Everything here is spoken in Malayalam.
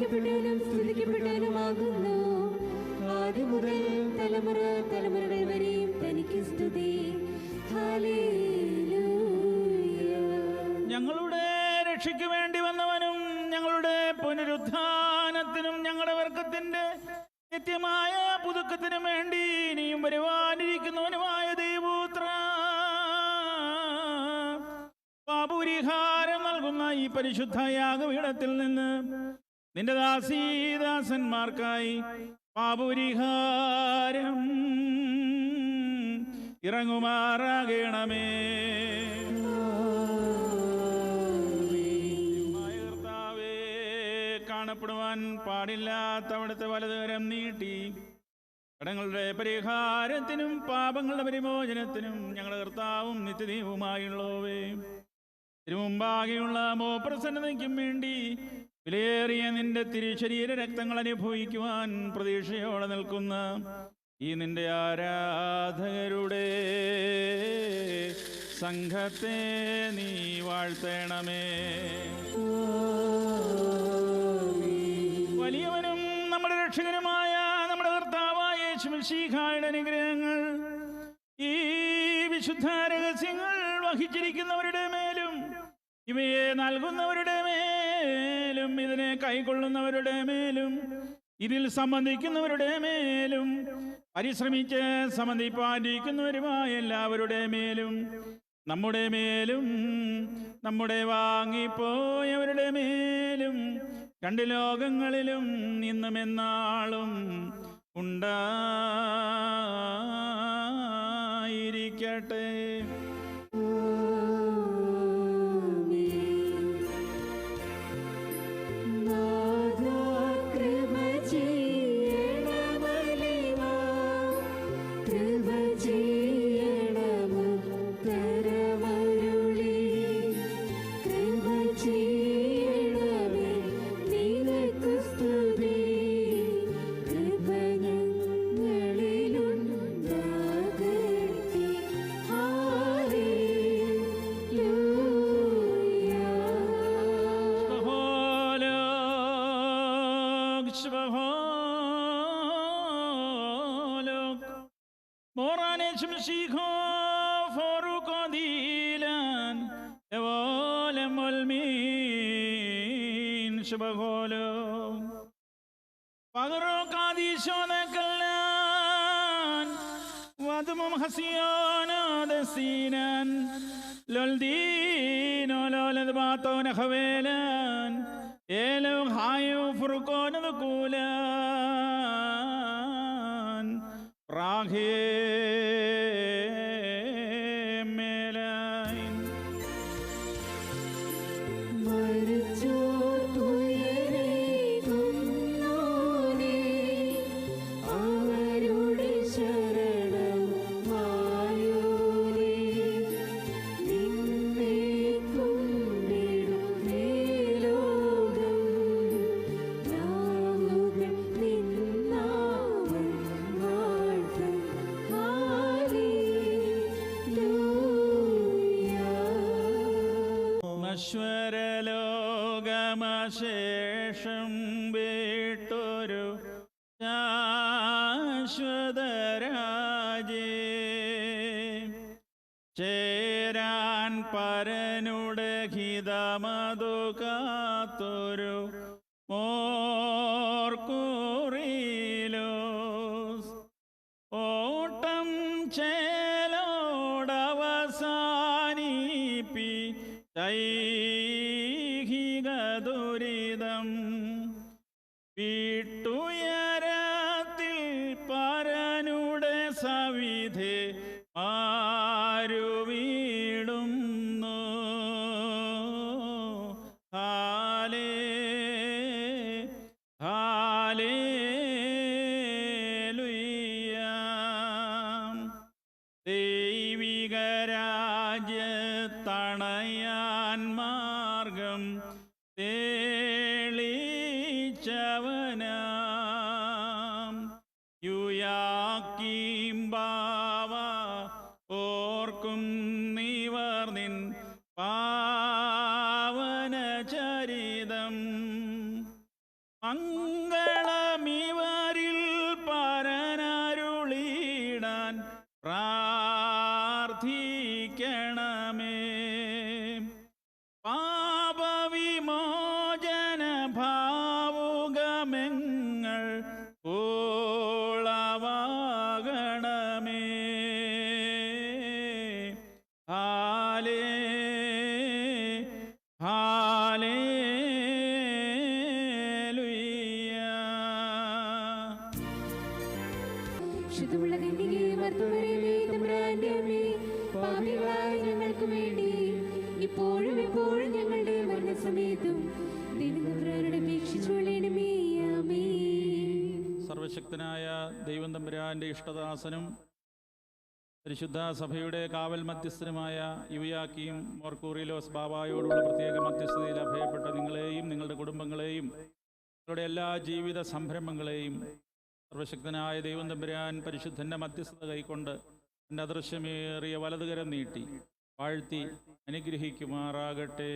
ആരാധിക്കപ്പെട്ടവനും സ്തുതിക്കപ്പെട്ടവനുമാകുന്നു. ആദ്യം മുതൽ തലമുറ തലമുറകൾ വരെയും തനിക്ക് സ്തുതി. ഹല്ലേലൂയ. ഞങ്ങളുടെ രക്ഷയ്ക്ക് വേണ്ടി വന്നവനും ഞങ്ങളുടെ പുനരുത്ഥാനത്തിനും ഞങ്ങളുടെ വർഗത്തിന്റെ നിത്യമായ പുതുക്കത്തിനും വേണ്ടി ഇനിയും വരുവാനിരിക്കുന്നവനുമായ ദൈവപുത്ര, പാപപരിഹാരം നൽകുന്ന ഈ പരിശുദ്ധ യാഗപീഠത്തിൽ നിന്ന് നിന്റെ ദാസീദാസന്മാർക്കായി പാപപരിഹാരം ഇറങ്ങുമാറാകണമേ. കർത്താവേ, കാണപ്പെടുവാൻ പാടില്ലാത്ത അവിടുത്തെ വലതുകരം നീട്ടി കടങ്ങളുടെ പരിഹാരത്തിനും പാപങ്ങളുടെ പരിമോചനത്തിനും ഞങ്ങളുടെ കർത്താവും നിത്യദൈവവുമായുള്ളവേ, തിരുമുമ്പാകെയുള്ള മോപ്രസന്നതയ്ക്കും വേണ്ടി വിലയേറിയ നിന്റെ തിരുശരീര രക്തങ്ങൾ അനുഭവിക്കുവാൻ പ്രതീക്ഷയോടെ നിൽക്കുന്ന ഈ നിന്റെ ആരാധകരുടെ സംഘത്തെ നീ വാഴ്ത്തണമേ. വലിയവനും നമ്മുടെ രക്ഷകനുമായ നമ്മുടെ കർത്താവായ യേശു മിശിഹായുടെ അനുഗ്രഹങ്ങൾ ഈ വിശുദ്ധ രഹസ്യങ്ങൾ വഹിച്ചിരിക്കുന്നവരുടെ മേലും ഇവയെ നൽകുന്നവരുടെ മേലും ഇതിനെ കൈക്കൊള്ളുന്നവരുടെ മേലും ഇതിൽ സംബന്ധിക്കുന്നവരുടെ മേലും പരിശ്രമിച്ച് സംബന്ധിപ്പാനിരിക്കുന്നവരുമായ എല്ലാവരുടെ മേലും നമ്മുടെ മേലും നമ്മുടെ വാങ്ങിപ്പോയവരുടെ മേലും രണ്ട് ലോകങ്ങളിലും ഇന്നും എന്നാളും ഉണ്ടായിരിക്കട്ടെ. ശേഷം വീട്ടൊരു ശാശ്വതരാജേ ചേരാൻ പരനുടെ ഹിതമതു കാത്തൊരു മോർക്കുറിലോസ് ഓട്ടം ചേലോടവസാനിപ്പി ദുരിതം വീട്ടുയരത്തിൽ പരനുടെ സവിധേ ആരു വീടുന്നു. ഹല്ലേലൂയ. ദൈവിക രാജ്യത്തണയാൻ മാർഗം തെളിച്ചവനാം യുയാക്കീം ബാവ ഓർക്കും നീവർ നിൻ പാവന ചരിതം മംഗളമിവരിൽ പരനരുളിടാൻ പ്രാർത്ഥിക്കണമേ. പാപവിമോചന ഭാവുകമെങ്ങൾ ഓളവാകണമേ. ഹാലേ ഹാലേലുയ്യ. ശുദ്ധമുള്ള കന്യകേ, മർദ്ദമറിയമേ, തമ്പുരാന്റെ അമ്മേ, പാപികളായ ഞങ്ങൾക്ക് വേണ്ടി ഇപ്പോഴും എപ്പോഴും ഞങ്ങളുടെ മരണസമയത്തും ദൈവതമ്പുരാനോട് അപേക്ഷിച്ചുകൊള്ളണമേ. ആമേൻ. സർവശക്തനായ ദൈവം തമ്പുരാന്റെ ഇഷ്ടദാസനും പരിശുദ്ധ സഭയുടെ കാവൽ മധ്യസ്ഥനുമായ യുവയാക്കിയും മോർക്കൂറിലോസ് ബാബായോടുള്ള പ്രത്യേക മധ്യസ്ഥതയിൽ അഭയപ്പെട്ട നിങ്ങളെയും നിങ്ങളുടെ കുടുംബങ്ങളെയും നിങ്ങളുടെ എല്ലാ ജീവിത സംരംഭങ്ങളെയും സർവശക്തനായ ദൈവം തമ്പുരാൻ പരിശുദ്ധൻ്റെ മധ്യസ്ഥത കൈക്കൊണ്ട് എൻ്റെ അദൃശ്യമേറിയ വലതുകരം നീട്ടി വാഴ്ത്തി അനുഗ്രഹിക്കുമാറാകട്ടെ.